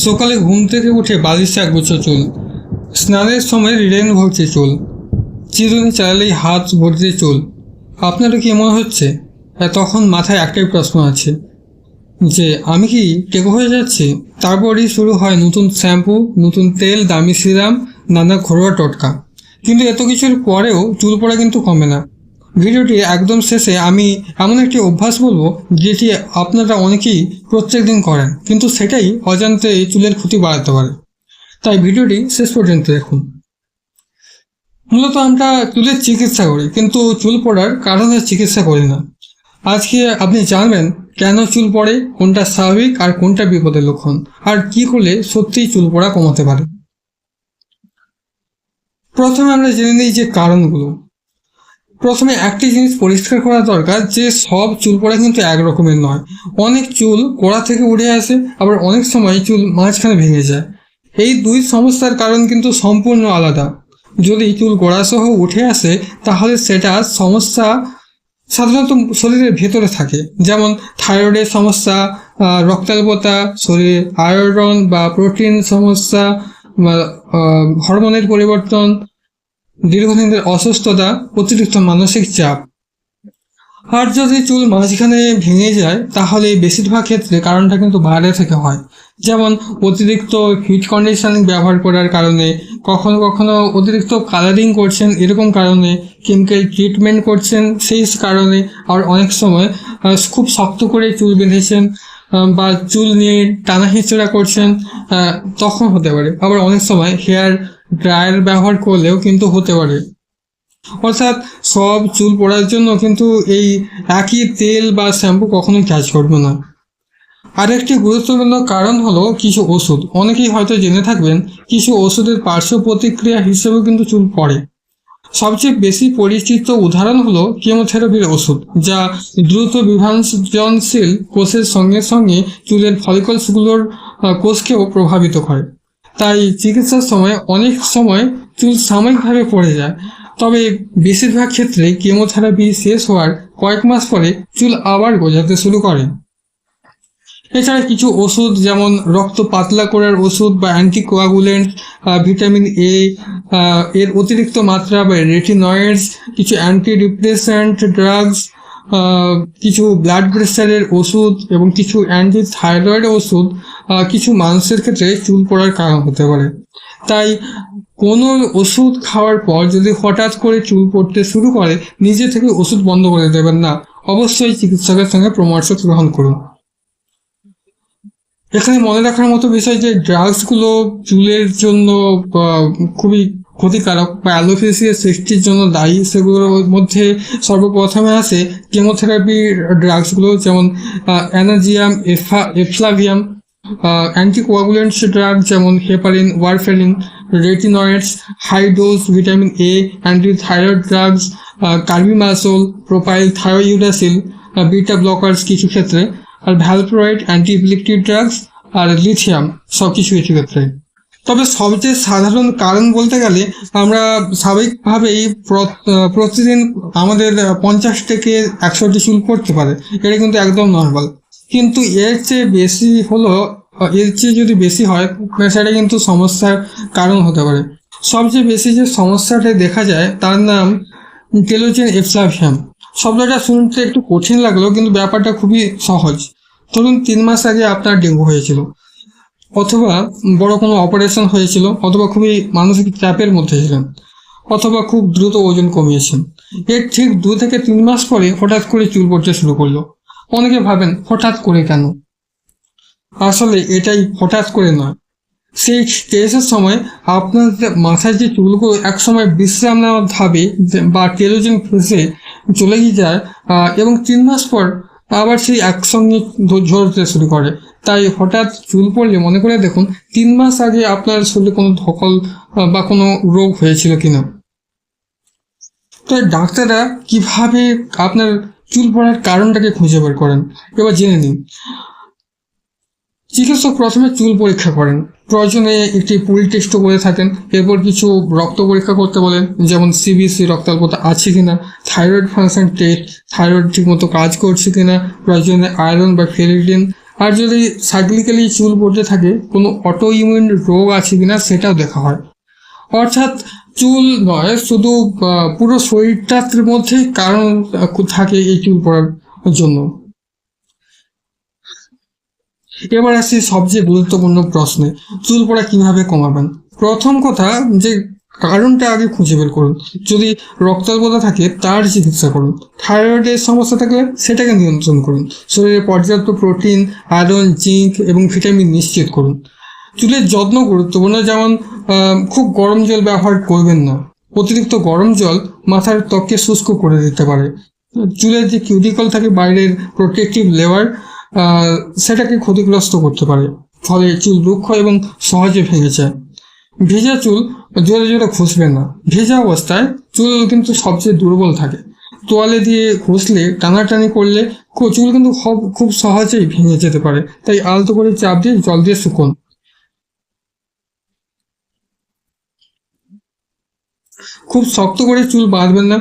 সকালে ঘুম থেকে উঠে বালিশে একগুচ্ছ চুল, স্নানের সময় রিলেন ভর্তি চুল, চিরুনি চালালেই হাত ভর্তি চুল। আপনারও কি মনে হচ্ছে? তখন মাথায় একটাই প্রশ্ন আছে যে আমি কি টেকো হয়ে যাচ্ছি? তারপরই শুরু হয় নতুন শ্যাম্পু, নতুন তেল, দামি সিরাম, নানা ঘরোয়া টোটকা। কিন্তু এত কিছুর পরেও চুল পড়া কিন্তু কমে না। ভিডিওটি একদম শেষে আমি এমন একটি অভ্যাস বলবো যেটি আপনারা অনেকেই প্রত্যেক দিন করেন, কিন্তু সেটাই অজান্তে চুলের ক্ষতি বাড়াতে পারে। তাই ভিডিওটি শেষ পর্যন্ত দেখুন। মূলত আমরা চুলের চিকিৎসা করি, কিন্তু চুল পড়ার কারণের চিকিৎসা করি না। আজকে আপনি জানবেন কেন চুল পড়ে, কোনটা স্বাভাবিক আর কোনটা বিপদের লক্ষণ, আর কি করলে সত্যিই চুল পড়া কমাতে পারে। প্রথমে আমরা জেনে নিই যে কারণগুলো। প্রথমে একটি জিনিস পরিষ্কার করা দরকার যে সব চুল পড়া কিন্তু একরকমের নয়। অনেক চুল গোড়া থেকে উঠে আসে, আবার অনেক সময় চুল মাঝখানে ভেঙে যায়। এই দুই সমস্যার কারণ কিন্তু সম্পূর্ণ আলাদা। যদি চুল গোড়াসহ উঠে আসে তাহলে সেটা সমস্যা সাধারণত শরীরের ভেতরে থাকে, যেমন থাইরয়েডের সমস্যা, রক্তাল্পতা, শরীরে আয়রন বা প্রোটিন সমস্যা, হরমোনের পরিবর্তন, দীর্ঘদিনের অসুস্থতা, অতিরিক্ত মানসিক চাপ। আর যদি চুল মাঝখানে ভেঙে যায় তাহলে বেশিরভাগ ক্ষেত্রে কারণটা কিন্তু বাইরে থেকে হয়, যেমন অতিরিক্ত হিট কন্ডিশনিং ব্যবহার করার কারণে, কখনো কখনো অতিরিক্ত কালারিং করছেন এরকম কারণে, কেমিক্যাল ট্রিটমেন্ট করছেন সেই কারণে, আর অনেক সময় খুব শক্ত করে চুল বেঁধেছেন বা চুল নিয়ে টানা হিঁচড়া করছেন, তখন হতে পারে। আবার অনেক সময় হেয়ার ড্রায়ার ব্যবহার করলেও কিন্তু হতে পারে। অর্থাৎ সব চুল পড়ার জন্য কিন্তু এই একই তেল বা শ্যাম্পু কখনোই কাজ করবে না। আরেকটি গুরুত্বপূর্ণ কারণ হলো কিছু ওষুধ। অনেকেই হয়তো জেনে থাকবেন কিছু ওষুধের পার্শ্ব প্রতিক্রিয়া হিসেবেও কিন্তু চুল পড়ে। সবচেয়ে বেশি পরিচিত উদাহরণ হলো কেমোথেরাপির ওষুধ, যা দ্রুত বিভাজনশীল কোষের সঙ্গে সঙ্গে চুলের ফলিকলসগুলোর কোষকেও প্রভাবিত করে। তাই চিকিৎসার সময় অনেক সময় চুল সাময়িকভাবে পড়ে যায়, তবে বেশিরভাগ ক্ষেত্রে কেমোথেরাপি শেষ হওয়ার কয়েক মাস পরে চুল আবার গজাতে শুরু করে। এছাড়া কিছু ওষুধ যেমন রক্ত পাতলা করার ওষুধ বা অ্যান্টিকোয়াগুলেন্ট, ভিটামিন এ এর অতিরিক্ত মাত্রা বা রেটিনয়েডস, কিছু অ্যান্টি ডিপ্রেসেন্ট ড্রাগস, কিছু ব্লাড প্রেশারের ওষুধ এবং কিছু অ্যান্টি থাইরয়েড ওষুধ কিছু মানুষের ক্ষেত্রে চুল পড়ার কারণ হতে পারে। তাই কোনো ওষুধ খাওয়ার পর যদি হঠাৎ করে চুল পড়তে শুরু করে নিজে থেকে ওষুধ বন্ধ করে দেবেন না, অবশ্যই চিকিৎসকের সঙ্গে পরামর্শ গ্রহণ করুন। এখানে মনে রাখার মতো বিষয় যে ড্রাগসগুলো চুলের জন্য খুবই ক্ষতিকারক বা অ্যালোপেসিয়া সৃষ্টির জন্য দায়ী। সেগুলোর মধ্যে সর্বপ্রথমে আছে কেমোথেরাপি ড্রাগসগুলো, যেমন অ্যানাজিয়াম, এফ্লাভিয়াম, অ্যান্টিকোয়াগুলেন্টস ড্রাগ যেমন heparin, warfarin, retinoids, high dose vitamin A, antithyroid drugs, carbimazole, propylthiouracil, beta blockers কিছু ক্ষেত্রে, আর ভ্যালপ্রয়েড, অ্যান্টি ইপিলেপটিক ড্রাগস, আর লিথিয়াম সব কিছু ক্ষেত্রে। তবে সবচেয়ে সাধারণ কারণ বলতে গেলে আমরা স্বাভাবিকভাবেই প্রতিদিন আমাদের 50 থেকে 100টি চুল পড়তে পারে, এটা কিন্তু একদম নর্মাল। কিন্তু এর চেয়ে যদি বেশি হয় সেটা কিন্তু সমস্যার কারণ হতে পারে। সবচেয়ে বেশি যে সমস্যাটা দেখা যায় তার নাম টেলোজেন এফ্লাভিয়াম। শব্দটা শুনতে একটু কঠিন লাগলো, কিন্তু ব্যাপারটা খুবই সহজ। ধরুন 3 মাস আগে আপনার ডেঙ্গু হয়েছিল, অথবা বড় কোনো অপারেশন হয়েছিল, অথবা খুবই মানসিক চাপের মধ্যে ছিলেন, অথবা খুব দ্রুত ওজন কমিয়েছেন। এর ঠিক 2 থেকে 3 মাস পরে হঠাৎ করে চুল পড়তে শুরু করলো। অনেকে ভাবেন হঠাৎ করে কেন? আসলে এটাই হঠাৎ করে নয়। সেই স্ট্রেসের সময় আপনার মাথায় যে চুলগুলো একসময় বিশ্রাম নেওয়ার ভাবে বা টেলোজেন ফেসে চলে যায়, এবং 3 মাস পর আবার সেই একসঙ্গে ঝরতে শুরু করে। তাই হঠাৎ চুল পড়লে মনে করে দেখুন 3 মাস আগে আপনার শরীরে কোনো ধকল বা কোনো রোগ হয়েছিল কিনা। তাই ডাক্তাররা কিভাবে আপনার চুল পড়ার কারণটাকে খুঁজে বের করেন এবার জেনে নিন। চিকিৎসক প্রথমে চুল পরীক্ষা করেন, প্রয়োজনে একটি পুল টেস্টও করে থাকেন। এরপর কিছু রক্ত পরীক্ষা করতে বলেন, যেমন সিবিসি, রক্তাল্পতা আছে কিনা, থাইরয়েড ফাংশন টেস্ট, থাইরয়েড ঠিকমতো কাজ করছে কিনা, প্রয়োজনে আয়রন বা ফেরিটিন, আর যদি সাইক্লিক্যালি চুল পড়তে থাকে কোনো অটো ইমিউন রোগ আছে কিনা সেটাও দেখা হয়। অর্থাৎ চুল নয়, শুধু পুরো শরীরটার মধ্যেই কারণ থাকে এই চুল পড়ার জন্য। এবার আসি সবচেয়ে গুরুত্বপূর্ণ প্রশ্নে, চুল পড়া কিভাবে কমাবেন। প্রথম কথা, যে কারণটা আগে খুঁজে বের করুন। যদি রক্তাল্পতা থাকে তার চিকিৎসা করুন। থাইরয়েডের সমস্যা থাকলে সেটাকে নিয়ন্ত্রণ করুন। শরীরে পর্যাপ্ত প্রোটিন, আয়রন, জিঙ্ক এবং ভিটামিন নিশ্চিত করুন। চুলের যত্ন গুরুত্বপূর্ণ, যেমন খুব গরম জল ব্যবহার করবেন না। অতিরিক্ত গরম জল মাথার ত্বককে শুষ্ক করে দিতে পারে। চুলের যে কিউটিকল থাকে, বাইরের প্রোটেক্টিভ লেয়ার, সেটাকে ক্ষতিগ্রস্ত করতে পারে, ফলে চুল রুক্ষ এবং সহজে ভেঙে যায়। ভেজা চুল জোরে জোরে ঘষবেন না। ভেজা অবস্থায় চুল কিন্তু সবচেয়ে দুর্বল থাকে। তোয়ালে দিয়ে ঘষলে, টানাটানি করলে চুল কিন্তু খুব সহজেই ভেঙে যেতে পারে। তাই আলতো করে চাপ দিয়ে জল দিয়ে শুকোন। খুব শক্ত করে চুল বাঁধবেন না।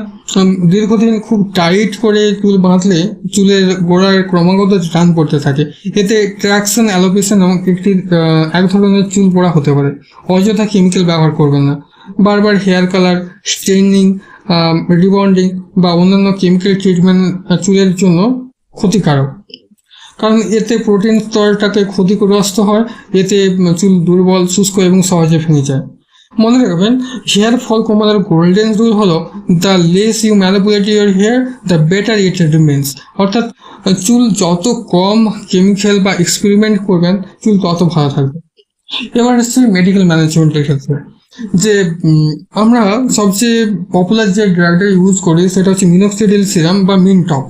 দীর্ঘদিন খুব টাইট করে চুল বাঁধলে চুলের গোড়ায় ক্রমাগত টান পড়তে থাকে। এতে ট্র্যাকশন অ্যালোপেশিয়া নামক এক ধরনের চুল পড়া হতে পারে। অযথা কেমিক্যাল ব্যবহার করবেন না। বারবার হেয়ার কালার, স্ট্রেইনিং, রিবন্ডিং বা অন্যান্য কেমিক্যাল ট্রিটমেন্ট চুলের জন্য ক্ষতিকারক, কারণ এতে প্রোটিন স্তরটাকে ক্ষতিগ্রস্ত হয়। এতে চুল দুর্বল, শুষ্ক এবং সহজে ভেঙে যায়। মনে রাখবেন, হেয়ার ফল কমানোর গোল্ডেন রুল হলো, the less you manipulate your hair the better it remains. অর্থাৎ চুল যত কম কেমিক্যাল বা এক্সপেরিমেন্ট করবেন, চুল তত ভালো থাকবে। এবার হচ্ছে মেডিকেল ম্যানেজমেন্টের ক্ষেত্রে, যে আমরা সবচেয়ে পপুলার যে ড্রাগটা ইউজ করি সেটা হচ্ছে মিনোক্সিডিল সিরাম বা মিনটপ।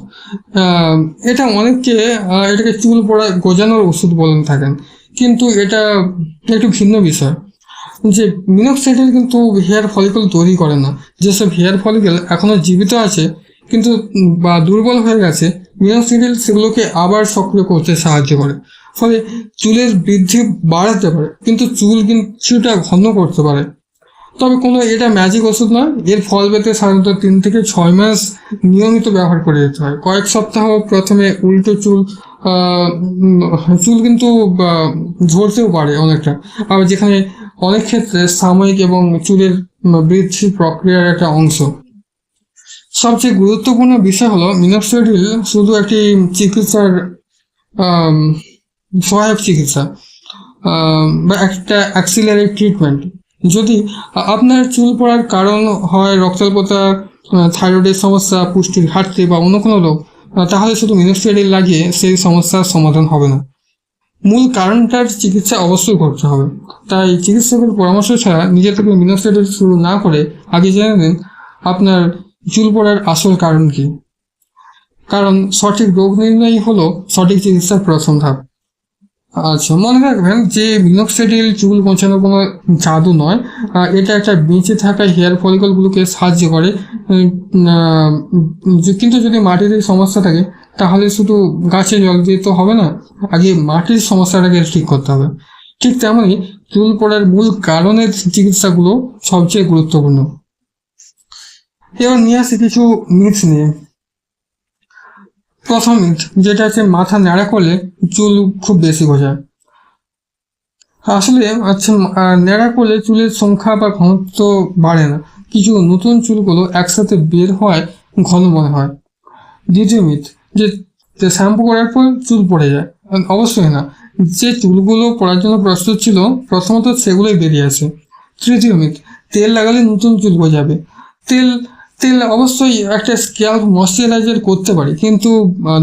এটা অনেকে এটাকে চুল পড়া গজানোর ওষুধ বলেন থাকেন, কিন্তু এটা একটু ভিন্ন বিষয়। যে মিনোক্সিডিল কিন্তু হেয়ার ফলিকল তৈরি করে না। যেসব হেয়ার ফলিকল এখনো জীবিত আছে কিন্তু বা দুর্বল হয়ে গেছে, মিনোক্সিডিল সেগুলোকে আবার সক্রিয় করতে সাহায্য করে। ফলে চুলের বৃদ্ধি বাড়াতে পারে, কিন্তু চুল কিছুটা ঘন করতে পারে। তবে কোনো এটা ম্যাজিক ওষুধ নয়। এর ফল পেতে সাধারণত 3 থেকে 6 মাস নিয়মিত ব্যবহার করে যেতে হয়। কয়েক সপ্তাহ প্রথমে উল্টো চুল কিন্তু ঝরতেও পারে অনেকটা। আবার যেখানে অনেক ক্ষেত্রে সাময়িক এবং চুলের বৃদ্ধি প্রক্রিয়ার একটা অংশ। সবচেয়ে গুরুত্বপূর্ণ বিষয় হলো, মিনোক্সিডিল শুধু একটি চিকিৎসার সহায়ক চিকিৎসা বা একটা অ্যাক্সিলারি ট্রিটমেন্ট। যদি আপনার চুল পড়ার কারণ হয় রক্তাল্পতা, থাইরয়েডের সমস্যা, পুষ্টির ঘাটতি বা অন্য কোনো রোগ, তাহলে শুধু মিনোক্সিডিল লাগিয়ে সেই সমস্যার সমাধান হবে না। মূল কারণটার চিকিৎসা অবশ্যই করতে হবে। তাই চিকিৎসকের পরামর্শ ছাড়া নিজে থেকে মিনোক্সিডিল শুরু না করে আগে জেনে নিন আপনার চুল পড়ার আসল কারণ কি। কারণ সঠিক রোগ নির্ণয় হলো সঠিক চিকিৎসার প্রথম ধাপ। আচ্ছা, মনে রাখবেন যে মিনোক্সিডিল চুল পৌঁছানোর কোনো জাদু নয়। এটা একটা বেঁচে থাকা হেয়ার ফলিকলগুলোকে সাহায্য করে। কিন্তু যদি মাটির সমস্যা থাকে তাহলে শুধু গাছে জল দিয়ে তো হবে না, আগে মাটির সমস্যাটাকে ঠিক করতে হবে। ঠিক তেমনই চুল পড়ার মূল কারণের চিকিৎসাগুলো সবচেয়ে গুরুত্বপূর্ণ। এবার নিয়ে আসি কিছু মিথ নিয়ে। প্রথম মিথ, যেটা হচ্ছে মাথা ন্যাড়া করলে চুল খুব বেশি গজায়। আসলে ন্যাড়া করলে চুলের সংখ্যা বা ঘনত্ব বাড়ে না, কিছু নতুন চুলগুলো একসাথে বের হয়, ঘন মনে হয়। দ্বিতীয় মিথ, যে শ্যাম্পু করার পর চুল পড়ে যায়। অবশ্যই না, যে চুলগুলো পড়ার জন্য প্রস্তুত ছিল প্রথমত সেগুলোই বেরিয়ে আসে। তৃতীয় মিথ, তেল লাগালে নতুন চুল গজাবে। তেল তেল অবশ্যই একটা স্ক্যাল্প ময়শ্চারাইজার করতে পারে, কিন্তু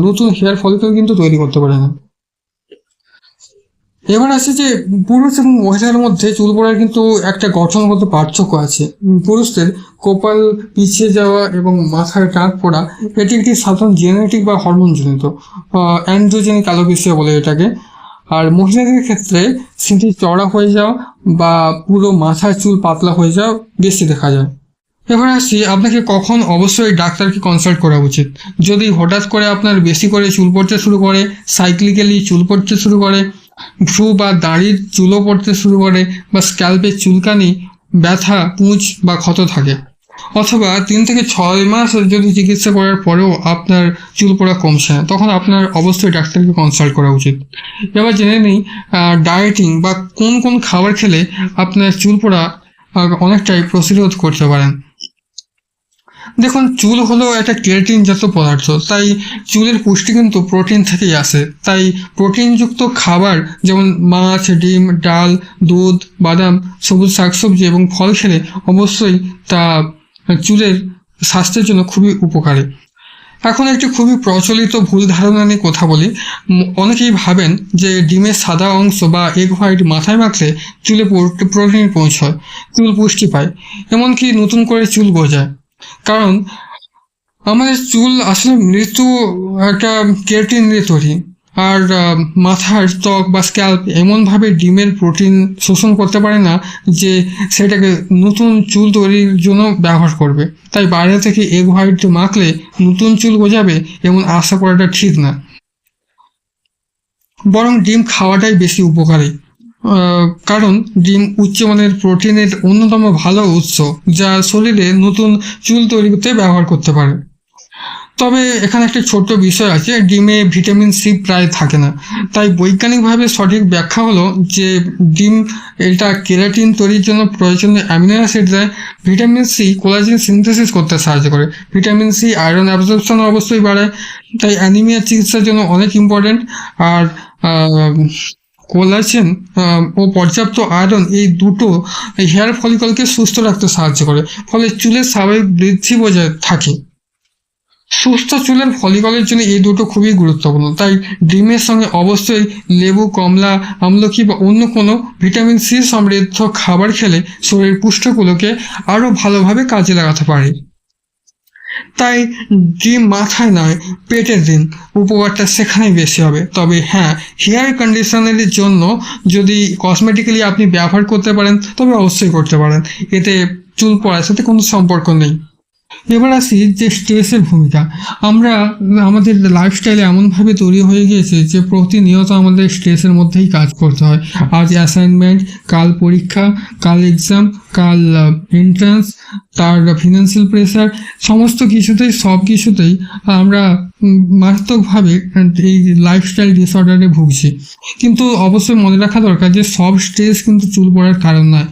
নতুন হেয়ার ফলিকল কিন্তু তৈরি করতে পারে না। এবার আসে যে পুরুষ এবং মহিলার মধ্যে চুল পড়ার কিন্তু একটা গঠনগত পার্থক্য আছে। পুরুষদের কপাল পিছিয়ে যাওয়া এবং মাথায় টাক পড়া, এটি একটি সাধারণ জেনেটিক বা হরমোনজনিত অ্যান্ড্রোজেনিক অ্যালোপেসিয়া বলে এটাকে। আর মহিলাদের ক্ষেত্রে সিঁথি চড়া হয়ে যাওয়া বা পুরো মাথার চুল পাতলা হয়ে যাওয়া বেশি দেখা যায়। এবার আসি আপনাকে কখন অবশ্যই ডাক্তারকে কনসাল্ট করা উচিত। যদি হঠাৎ করে আপনার বেশি করে চুল পড়তে শুরু করে, সাইক্লিক্যালি চুল পড়তে শুরু করে, ভ্রু বা দাড়ির চুলও পড়তে শুরু করে, বা স্ক্যাল্পে চুলকানি, ব্যথা, পুঁজ বা ক্ষত থাকে। অথবা 3 থেকে 6 মাস যদি চিকিৎসা করার পরেও আপনার চুল পড়া কমছে না, তখন আপনার অবশ্যই ডাক্তারকে কনসাল্ট করা উচিত। এবার জেনে নিই ডায়েটিং বা কোন কোন খাবার খেলে আপনার চুল পড়া অনেকটাই প্রতিরোধ করতে পারেন। দেখুন, চুল হলো একটা কেরাটিনজাত পদার্থ, তাই চুলের পুষ্টি কিন্তু প্রোটিন থেকেই আসে। তাই প্রোটিনযুক্ত খাবার যেমন মাছ, ডিম, ডাল, দুধ, বাদাম, সবুজ শাকসবজি এবং ফল খেলে অবশ্যই তা চুলের স্বাস্থ্যের জন্য খুবই উপকারী। এখন একটি খুবই প্রচলিত ভুল ধারণা নিয়ে কথা বলি। অনেকেই ভাবেন যে ডিমের সাদা অংশ বা এগ হোয়াইট মাথায় মাখলে চুলে প্রোটিন পৌঁছয়, চুল পুষ্টি পায়, এমনকি নতুন করে চুল গজায়। কারণ আমাদের চুল আসলে মৃত্যু একটা কেরাটিন দিয়ে তৈরি, আর মাথার ত্বক বা স্ক্যাল্প এমনভাবে ডিমের প্রোটিন শোষণ করতে পারে না যে সেটাকে নতুন চুল তৈরির জন্য ব্যবহার করবে। তাই বাইরে থেকে এগ হোয়াইট মাখলে নতুন চুল গজাবে এমন আশা করাটা ঠিক না। বরং ডিম খাওয়াটাই বেশি উপকারী, কারণ ডিম উচ্চমানের প্রোটিনের অন্যতম ভালো উৎস, যা শরীরে নতুন চুল তৈরি করতে ব্যবহার করতে পারে। তবে এখানে একটা ছোট্ট বিষয় আছে, ডিমে ভিটামিন সি প্রায় থাকে না। তাই বৈজ্ঞানিকভাবে সঠিক ব্যাখ্যা হলো যে ডিম এটা কেরাটিন তৈরির জন্য প্রয়োজনীয় অ্যামিনো অ্যাসিড দেয়। ভিটামিন সি কোলাজেন সিনথেসিস করতে সাহায্য করে। ভিটামিন সি আয়রন অ্যাবজর্পশন অবশ্যই বাড়ায়, তাই অ্যানিমিয়ার চিকিৎসার জন্য অনেক ইম্পর্টেন্ট। আর কোলাজেন ও পর্যাপ্ত আয়রন এই দুটো হেয়ার ফলিকলকে সুস্থ রাখতে সাহায্য করে, ফলে চুলের স্বাভাবিক বৃদ্ধি বজায় থাকে। সুস্থ চুলের ফলিকলের জন্য এই দুটো খুবই গুরুত্বপূর্ণ। তাই ডিমের সঙ্গে অবশ্যই লেবু, কমলা, আমলকি বা অন্য কোনো ভিটামিন সি সমৃদ্ধ খাবার খেলে শরীরের পুষ্টিগুলোকে আরও ভালোভাবে কাজে লাগাতে পারে। তাই ডিম মাথায় নয়, পেটের দিন, উপকারটা সেখানেই বেশি হবে। তবে হ্যাঁ, হেয়ার কন্ডিশনারের জন্য যদি কসমেটিক্যালি আপনি ব্যবহার করতে পারেন তবে অবশ্যই করতে পারেন, এতে চুল পড়ার সাথে কোনো সম্পর্ক নেই। এবার আসি যে স্ট্রেসের ভূমিকা। আমরা আমাদের লাইফস্টাইলে এমনভাবে তৈরি হয়ে গিয়েছে যে প্রতিনিয়ত আমাদের স্ট্রেসের মধ্যেই কাজ করতে হয়। আজ অ্যাসাইনমেন্ট, কাল পরীক্ষা, কাল এক্সাম, কাল এন্ট্রান্স, তার ফিনান্সিয়াল প্রেশার, সমস্ত কিছুতেই সব কিছুতেই আমরা মারাত্মকভাবে এই লাইফস্টাইল ডিসঅর্ডারে ভুগছি। কিন্তু অবশ্যই মনে রাখা দরকার যে সব স্ট্রেস কিন্তু চুল পড়ার কারণ নয়।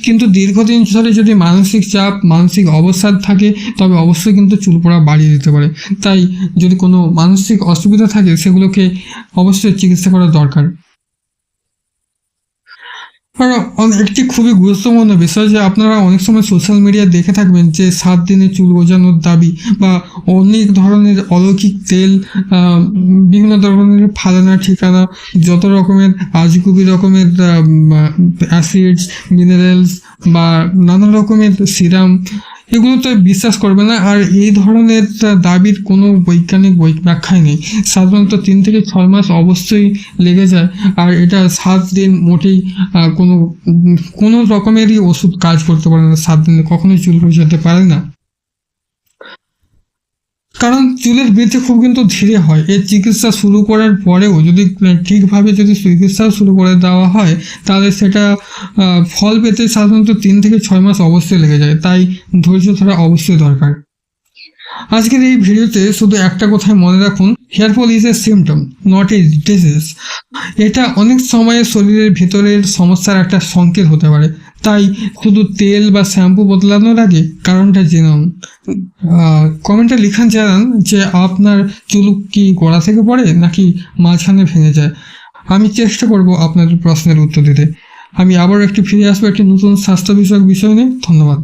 কিন্তু দীর্ঘদিন ধরে যদি মানসিক চাপ, মানসিক অবসাদ থাকে তবে অবশ্যই কিন্তু চুল পড়া বাড়িয়ে দিতে পারে। তাই যদি কোনো মানসিক অসুবিধা থাকে সেগুলোকে অবশ্যই চিকিৎসা করা দরকার। আর একটি খুবই গুরুত্বপূর্ণ বিষয় যে আপনারা অনেক সময় সোশ্যাল মিডিয়া দেখে থাকবেন যে 7 দিনে চুল গজানোর দাবি বা অনেক ধরনের অলৌকিক তেল, বিভিন্ন ধরনের ফালানা ঠিকানা, যত রকমের আজগুবি রকমের অ্যাসিডস, মিনারেলস বা নানা রকমের সিরাম, এগুলোতে বিশ্বাস করবে না। আর এই ধরনের দাবির কোনো বৈজ্ঞানিক ব্যাখ্যাই নেই। সাধারণত 3 থেকে 6 মাস অবশ্যই লেগে যায়, আর এটা 7 দিন মোটেই কোনো রকমেরই ওষুধ কাজ করতে পারে না। 7 দিনে কখনোই চুল গজাতে পারে না, কারণ চুলের বৃদ্ধি খুব কিন্তু ধীরে হয়। এর চিকিৎসা শুরু করার পরেও যদি ঠিকভাবে যদি চিকিৎসা শুরু করে দেওয়া হয় তাহলে সেটা ফল পেতে সাধারণত 3 থেকে 6 মাস অবশ্যই লেগে যায়। তাই ধৈর্য ধরা অবশ্যই দরকার। আজকের এই ভিডিওতে শুধু একটা কথাই মনে রাখুন, hair fall is a symptom, not a disease. এটা অনেক সময় শরীরের ভিতরের সমস্যার একটা সংকেত হতে পারে। তাই শুধু তেল বা শ্যাম্পু বদলানোর আগে কারণটা জেনুন। কমেন্টে লিখান জানান যে আপনার চুল কি গোড়া থেকে পড়ে নাকি মাঝখানে ভেঙে যায়। আমি চেষ্টা করব আপনাদের প্রশ্নের উত্তর দিতে। আমি আবার একটু ফিরে আসবো একটি নতুন স্বাস্থ্য বিষয়ক বিষয় নিয়ে। ধন্যবাদ।